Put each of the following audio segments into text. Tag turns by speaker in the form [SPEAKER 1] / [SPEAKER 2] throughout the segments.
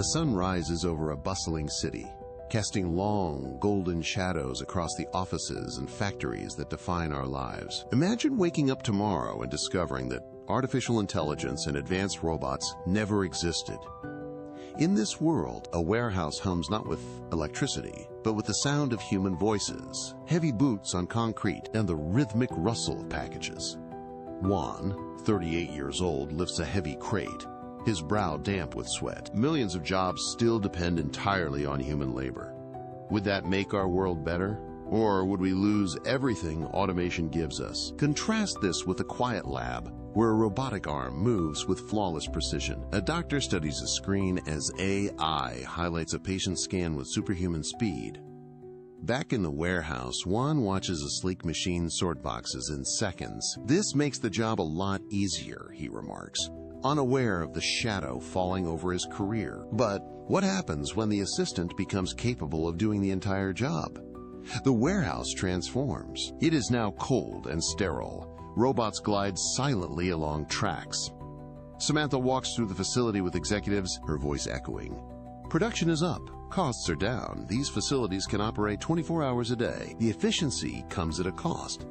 [SPEAKER 1] The sun rises over a bustling city, casting long, golden shadows across the offices and factories that define our lives. Imagine waking up tomorrow and discovering that artificial intelligence and advanced robots never existed. In this world, a warehouse hums not with electricity, but with the sound of human voices, heavy boots on concrete, and the rhythmic rustle of packages. Juan, 38 years old, lifts a heavy crate, his brow damp with sweat. Millions of jobs still depend entirely on human labor. Would that make our world better? Or would we lose everything automation gives us? Contrast this with a quiet lab, where a robotic arm moves with flawless precision. A doctor studies a screen as AI highlights a patient's scan with superhuman speed. Back in the warehouse, Juan watches a sleek machine sort boxes in seconds. This makes the job a lot easier, he remarks, unaware of the shadow falling over his career. But what happens when the assistant becomes capable of doing the entire job? The warehouse transforms. It is now cold and sterile. Robots glide silently along tracks. Samantha walks through the facility with executives, her voice echoing. Production is up. Costs are down. These facilities can operate 24 hours a day. The efficiency comes at a cost.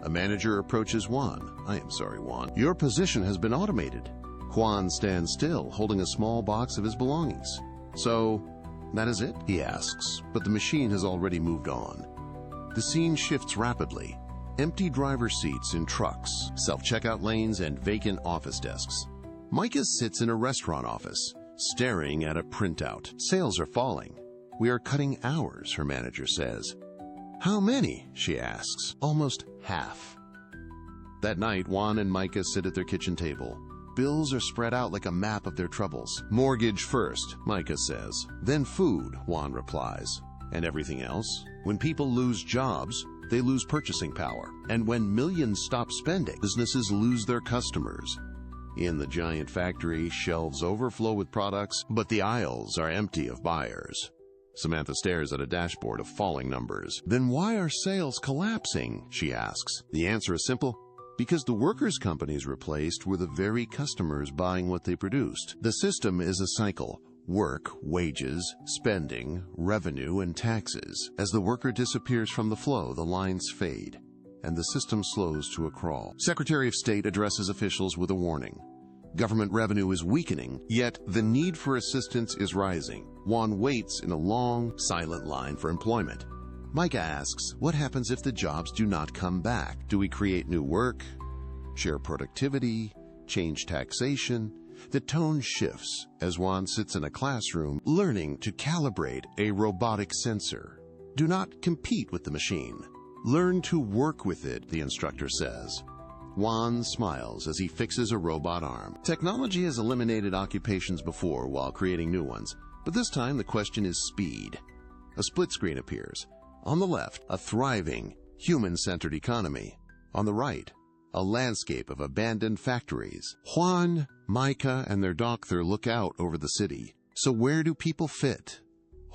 [SPEAKER 1] A manager approaches Juan. "I am sorry, Juan. Your position has been automated." Juan stands still, holding a small box of his belongings. "So, that is it?" he asks, but the machine has already moved on. The scene shifts rapidly. Empty driver seats in trucks, self-checkout lanes, and vacant office desks. Micah sits in a restaurant office, staring at a printout. Sales are falling. "We are cutting hours," her manager says. "How many?" she asks. "Almost half." That night, Juan and Micah sit at their kitchen table. Bills are spread out like a map of their troubles. "Mortgage first," Micah says. "Then food," Juan replies. "And everything else? When people lose jobs, they lose purchasing power. And when millions stop spending, businesses lose their customers. In the giant factory, shelves overflow with products, but the aisles are empty of buyers." Samantha stares at a dashboard of falling numbers. "Then why are sales collapsing?" she asks. The answer is simple. Because the workers' companies replaced were the very customers buying what they produced. The system is a cycle. Work, wages, spending, revenue, and taxes. As the worker disappears from the flow, the lines fade, and the system slows to a crawl. Secretary of State addresses officials with a warning. Government revenue is weakening, yet the need for assistance is rising. Juan waits in a long, silent line for employment. Micah asks, what happens if the jobs do not come back? Do we create new work? Share productivity? Change taxation? The tone shifts as Juan sits in a classroom learning to calibrate a robotic sensor. Do not compete with the machine. Learn to work with it, the instructor says. Juan smiles as he fixes a robot arm. Technology has eliminated occupations before while creating new ones, but this time the question is speed. A split screen appears. On the left, a thriving, human-centered economy. On the right, a landscape of abandoned factories. Juan, Micah, and their doctor look out over the city. So where do people fit?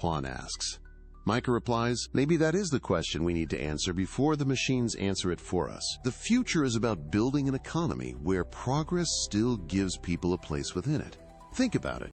[SPEAKER 1] Juan asks. Micah replies, maybe that is the question we need to answer before the machines answer it for us. The future is about building an economy where progress still gives people a place within it. Think about it.